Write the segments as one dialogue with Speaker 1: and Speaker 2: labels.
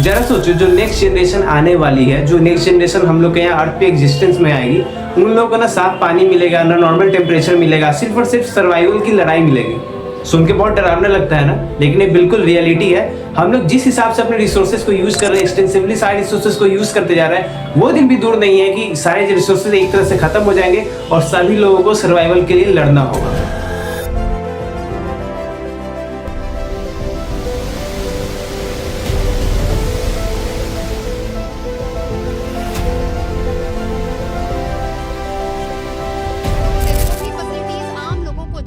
Speaker 1: जरा सोचो, जो नेक्स्ट जनरेशन आने वाली है, जो नेक्स्ट जनरेशन हम लोग के यहाँ अर्थ पे एग्जिस्टेंस में आएगी, उन लोगों को ना साफ पानी मिलेगा, ना नॉर्मल टेम्परेचर मिलेगा, सिर्फ और सिर्फ सर्वाइवल की लड़ाई मिलेगी। सुन के बहुत डरावना लगता है ना, लेकिन ये बिल्कुल रियलिटी है। हम लोग जिस हिसाब से अपने रिसोर्सेज को यूज कर रहे हैं, एक्सटेंसिवली सारे रिसोर्सेज को यूज करते जा रहे हैं, वो दिन भी दूर नहीं है कि सारे रिसोर्सेज एक तरह से खत्म हो जाएंगे और सभी लोगों को सर्वाइवल के लिए लड़ना होगा।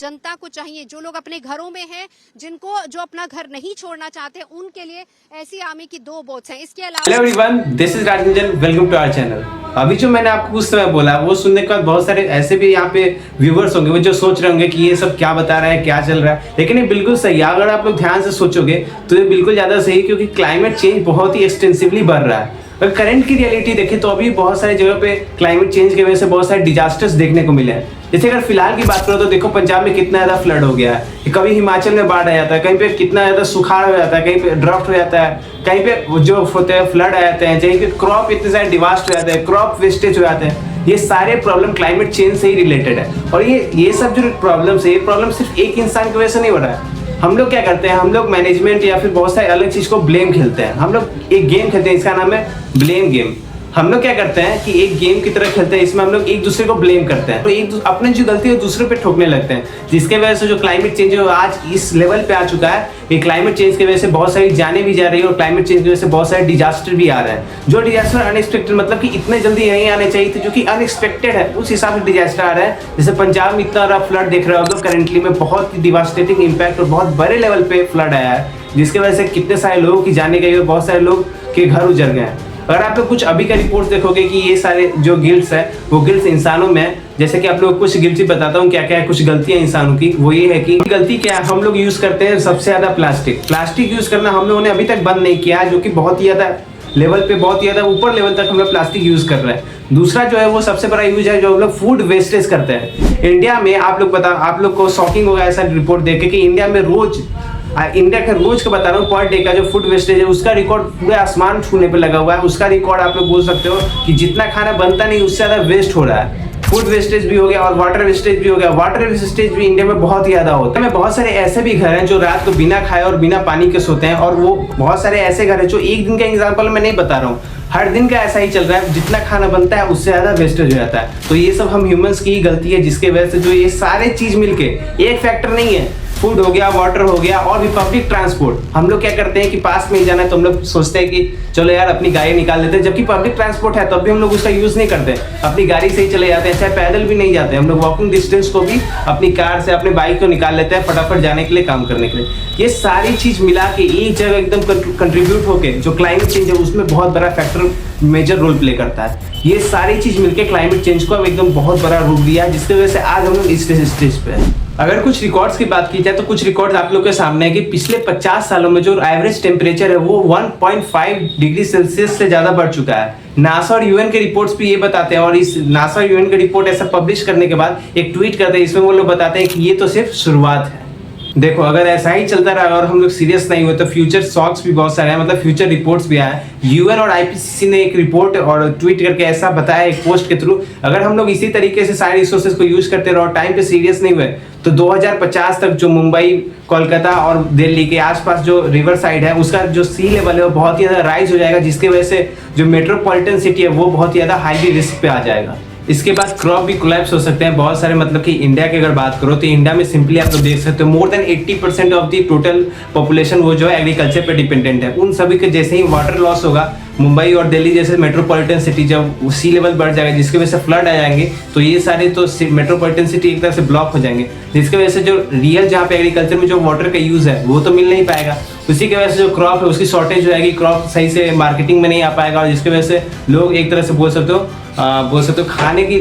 Speaker 2: जनता को चाहिए, जो लोग अपने घरों में हैं, जिनको जो अपना घर नहीं छोड़ना चाहते, उनके लिए ऐसी आर्मी की 2 बोट्स हैं। इसके अलावा
Speaker 1: hello everyone, this is Rajniranjan, welcome to our channel. अभी जो मैंने आपको कुछ समय बोला, वो सुनने के बाद बहुत सारे ऐसे भी यहाँ पे व्यूवर्स होंगे वो जो सोच रहे होंगे कि ये सब क्या बता रहा है, क्या चल रहा है। लेकिन ये बिल्कुल सही है, अगर आप लोग ध्यान से सोचोगे तो ये बिल्कुल ज्यादा सही, क्योंकि क्लाइमेट चेंज बहुत ही एक्सटेंसिवली बढ़ रहा है। अगर करंट की रियलिटी देखें तो अभी बहुत सारी जगह पे क्लाइमेट चेंज की वजह से बहुत सारे डिजास्टर्स देखने को मिले हैं। जैसे अगर फिलहाल की बात करो तो देखो, पंजाब में कितना ज्यादा फ्लड हो गया है, कभी हिमाचल में बाढ़ आ जाता है, कहीं पे कितना ज्यादा सुखाड़ हो जाता है, कहीं पे ड्राफ्ट हो जाता है, कहीं पे जो होते हैं फ्लड आ जाते हैं, कहीं पे क्रॉप इतने सारे डिवास्ट हो जाते हैं, क्रॉप वेस्टेज हो जाते हैं। ये सारे प्रॉब्लम क्लाइमेट चेंज से ही रिलेटेड है। और ये सब जो प्रॉब्लम्स है, ये प्रॉब्लम सिर्फ एक इंसान की वजह से नहीं हो रहा है। हम लोग क्या करते हैं, हम लोग मैनेजमेंट या फिर बहुत सारे अलग चीज को ब्लेम खेलते हैं। हम लोग एक गेम खेलते हैं, इसका नाम है ब्लेम गेम। हम लोग क्या करते हैं कि एक गेम की तरह खेलते हैं, इसमें हम लोग एक दूसरे को ब्लेम करते हैं, तो एक अपने जो गलती है दूसरे पे ठोकने लगते हैं, जिसके वजह से जो क्लाइमेट चेंज है आज इस लेवल पे आ चुका है। ये क्लाइमेट चेंज की वजह से बहुत सारी जानें भी जा रही है और क्लाइमेट चेंज की वजह से बहुत सारे डिजास्टर भी आ रहे हैं। जो डिजास्टर अनएक्सपेक्टेड, मतलब कि इतने जल्दी नहीं आने चाहिए थे, जो कि अनएक्सपेक्टेड है, उस हिसाब से डिजास्टर आ रहा है। जैसे पंजाब में इतना बड़ा फ्लड देख रहे हो लोग करेंटली में, बहुत ही डिवास्टेटिंग इम्पैक्ट और बहुत बड़े लेवल पे फ्लड आया है, जिसकी वजह से कितने सारे लोगों की जाने गई और बहुत सारे लोग के घर उजड़ गए हैं। अगर आप लोग कुछ अभी का रिपोर्ट देखोगे कि ये सारे जो गिल्ट्स है वो गिल्ट्स इंसानों में है। जैसे कि आप लोग कुछ गिल्ट्स बताता हूँ क्या क्या है, कुछ गलतियां इंसानों की। वो ये है कि गलती क्या है, हम लोग यूज करते हैं सबसे ज्यादा प्लास्टिक यूज करना हम लोगों ने अभी तक बंद नहीं किया, जो कि बहुत ही ज्यादा लेवल पे, बहुत ही ज्यादा ऊपर लेवल तक हम लोग प्लास्टिक यूज कर रहे हैं। दूसरा जो है वो सबसे बड़ा यूज है जो हम लोग फूड वेस्टेज करते हैं। इंडिया में आप लोग को शॉकिंग होगा ऐसा रिपोर्ट देख के कि इंडिया का रोज का बता रहा हूँ, पर डे का जो फूड वेस्टेज है उसका रिकॉर्ड पूरे आसमान छूने पे लगा हुआ है। उसका रिकॉर्ड आप लोग बोल सकते हो कि जितना खाना बनता नहीं उससे ज्यादा वेस्ट हो रहा है। फूड वेस्टेज भी हो गया और वाटर वेस्टेज भी हो गया। वाटर वेस्टेज भी इंडिया में बहुत ही ज्यादा होता है। बहुत सारे ऐसे भी घर हैं जो रात को बिना खाए और बिना पानी के सोते हैं, और वो बहुत सारे ऐसे घर हैं जो एक दिन का एग्जाम्पल मैं नहीं बता रहा हूँ, हर दिन का ऐसा ही चल रहा है। जितना खाना बनता है उससे ज्यादा वेस्टेज हो जाता है। तो ये सब हम ह्यूमंस की ही गलती है, जिसके वजह से जो ये सारे चीज मिलके, एक फैक्टर नहीं है, फूड हो गया, वाटर हो गया, और भी पब्लिक ट्रांसपोर्ट। हम लोग क्या करते हैं कि पास में ही जाना है तो हम लोग सोचते हैं कि चलो यार अपनी गाड़ी निकाल लेते हैं, जबकि पब्लिक ट्रांसपोर्ट है तब भी हम लोग उसका यूज नहीं करते, अपनी गाड़ी से ही चले जाते हैं, चाहे पैदल भी नहीं जाते। हम लोग वॉकिंग डिस्टेंस को भी अपनी कार से, अपने बाइक को निकाल लेते हैं फटाफट जाने के लिए, काम करने के लिए। ये सारी चीज मिला के एक जगह एकदम कंट्रीब्यूट होके जो क्लाइमेट चेंज है उसमें बहुत बड़ा फैक्टर, मेजर रोल प्ले करता है। ये सारी चीज मिलके क्लाइमेट चेंज को अब एकदम बहुत बड़ा रूप दिया है, जिसकी वजह से आज हम लोग इस स्टेज पे हैं। अगर कुछ रिकॉर्ड्स की बात की जाए तो कुछ रिकॉर्ड्स आप लोग के सामने है कि पिछले 50 सालों में जो एवरेज टेम्परेचर है वो 1.5 डिग्री सेल्सियस से ज्यादा बढ़ चुका है। नासा और यूएन के रिपोर्ट्स भी ये बताते हैं, और इस नासा और यूएन के रिपोर्ट ऐसा पब्लिश करने के बाद एक ट्वीट करते हैं, इसमें वो लोग बताते हैं कि ये तो सिर्फ शुरुआत है। देखो, अगर ऐसा ही चलता रहा और हम लोग सीरियस नहीं हुए तो फ्यूचर शॉक्स भी बहुत सारे हैं, मतलब फ्यूचर रिपोर्ट्स भी आए। यूएन और आईपीसीसी ने एक रिपोर्ट और ट्वीट करके ऐसा बताया एक पोस्ट के थ्रू, अगर हम लोग इसी तरीके से सारे रिसोर्सेज को यूज करते रहे और टाइम पे सीरियस नहीं हुए तो 2050 तक जो मुंबई, कोलकाता और दिल्ली के आसपास जो रिवर साइड है उसका जो सी लेवल है वो बहुत ही ज्यादा राइज हो जाएगा, जिसकी वजह से जो मेट्रोपॉलिटन सिटी है वो बहुत ही ज्यादा हाईली रिस्क पे आ जाएगा। इसके बाद क्रॉप भी कोलैप्स हो सकते हैं बहुत सारे, मतलब कि इंडिया की अगर बात करो तो इंडिया में सिंपली आप लोग देख सकते हो more than 80% of the total population वो जो है एग्रीकल्चर पे डिपेंडेंट है। उन सभी के जैसे ही वाटर लॉस होगा, मुंबई और दिल्ली जैसे मेट्रोपॉलिटन सिटी जब सी लेवल बढ़ जाएगा जिसकी वजह से फ्लड आ जाएंगे, तो ये सारे तो मेट्रोपॉलिटन सिटी एक तरह से ब्लॉक हो जाएंगे, जिसकी वजह से जो रियल जहाँ पे एग्रीकल्चर में जो वाटर का यूज है वो तो मिल नहीं पाएगा। उसी की वजह से जो क्रॉप है उसकी शॉर्टेज हो जाएगी, क्रॉप सही से मार्केटिंग में नहीं आ पाएगा, और जिसकी वजह से लोग एक तरह से बोल सकते हो खाने की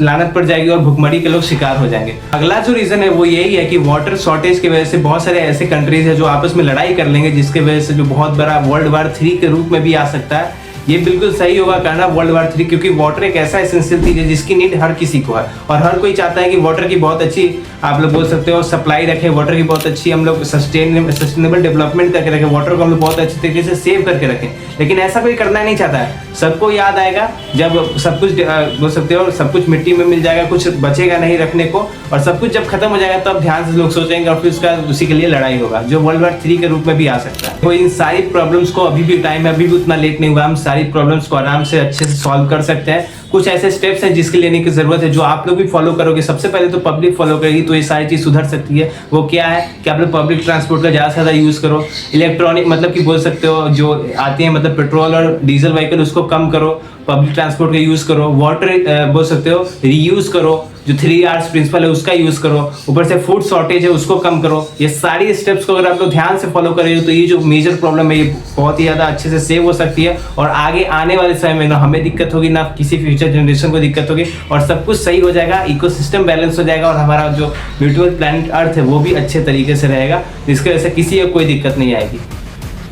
Speaker 1: लानत पड़ जाएगी और भुखमरी के लोग शिकार हो जाएंगे। अगला जो रीजन है वो यही है कि वाटर शॉर्टेज की वजह से बहुत सारे ऐसे कंट्रीज है जो आपस में लड़ाई कर लेंगे, जिसके वजह से जो बहुत बड़ा वर्ल्ड वार 3 के रूप में भी आ सकता है। ये बिल्कुल सही होगा करना वर्ल्ड वार 3, क्योंकि वाटर एक ऐसा एसेंशियल चीज है जिसकी नीड हर किसी को है और हर कोई चाहता है कि वाटर की बहुत अच्छी, आप लोग बोल सकते हो, सप्लाई रखें, वाटर की बहुत अच्छी हम लोग सस्टेनेबल डेवलपमेंट करके रखें, वाटर को हम लोग बहुत अच्छी तरीके से सेव करके रखें। लेकिन ऐसा कोई करना नहीं चाहता है। सबको याद आएगा जब सब कुछ बोल सकते हो सब कुछ मिट्टी में मिल जाएगा, कुछ बचेगा नहीं रखने को, और सब कुछ जब खत्म हो जाएगा तब ध्यान से लोग सोचेंगे और फिर उसका उसी के लिए लड़ाई होगा, जो वर्ल्ड वार 3 के रूप में भी आ सकता है। तो इन सारी प्रॉब्लम्स को अभी भी टाइम है, अभी भी उतना लेट नहीं हुआ, हम सारी प्रॉब्लम्स को आराम से अच्छे से सॉल्व कर सकते हैं। कुछ ऐसे स्टेप्स हैं जिसके लेने की जरूरत है, जो आप लोग भी फॉलो करोगे। सबसे पहले तो पब्लिक फॉलो करेगी तो ये सारी चीज सुधर सकती है। वो क्या है कि आप लोग पब्लिक ट्रांसपोर्ट का ज़्यादा से ज़्यादा यूज़ करो। इलेक्ट्रॉनिक मतलब कि बोल सकते हो जो आती है मतलब पेट्रोल और डीजल व्हीकल, उसको कम करो, पब्लिक ट्रांसपोर्ट का यूज़ करो। वाटर बोल सकते हो रीयूज़ करो, जो 3Rs प्रिंसिपल है उसका यूज़ करो। ऊपर से फूड शॉर्टेज है उसको कम करो। ये सारी स्टेप्स को अगर आप लोग ध्यान से फॉलो करेंगे तो ये जो मेजर प्रॉब्लम है ये बहुत ही ज़्यादा अच्छे से सेव हो सकती है, और आगे आने वाले समय में ना हमें दिक्कत होगी ना किसी फ्यूचर जनरेशन को दिक्कत होगी, और सब कुछ सही हो जाएगा, इकोसिस्टम बैलेंस हो जाएगा, और हमारा जो ब्यूटीफुल प्लैनेट अर्थ है वो भी अच्छे तरीके से रहेगा, जिसकी वजह से किसी को कोई दिक्कत नहीं आएगी।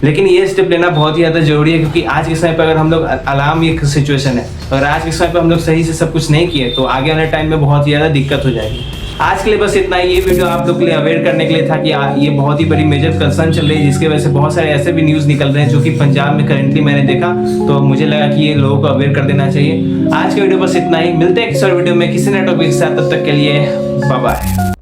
Speaker 1: लेकिन ये स्टेप लेना बहुत ही ज़्यादा जरूरी है, क्योंकि आज के समय पर अगर हम लोग अलार्म एक सिचुएशन है, अगर आज के समय पर हम लोग सही से सब कुछ नहीं किए तो आगे वाले टाइम में बहुत ही ज़्यादा दिक्कत हो जाएगी। आज के लिए बस इतना ही। ये वीडियो आप लोग के लिए अवेयर करने के लिए था कि ये बहुत ही बड़ी मेजर कंसर्न चल रही है, जिसकी वजह से बहुत सारे ऐसे भी न्यूज़ निकल रहे हैं जो कि पंजाब में करेंटली मैंने देखा, तो मुझे लगा कि ये लोगों को अवेयर कर देना चाहिए। आज के वीडियो बस इतना ही। मिलते हैं किसी और वीडियो में किसी नए टॉपिक के साथ, तब तक के लिए बाय बाय।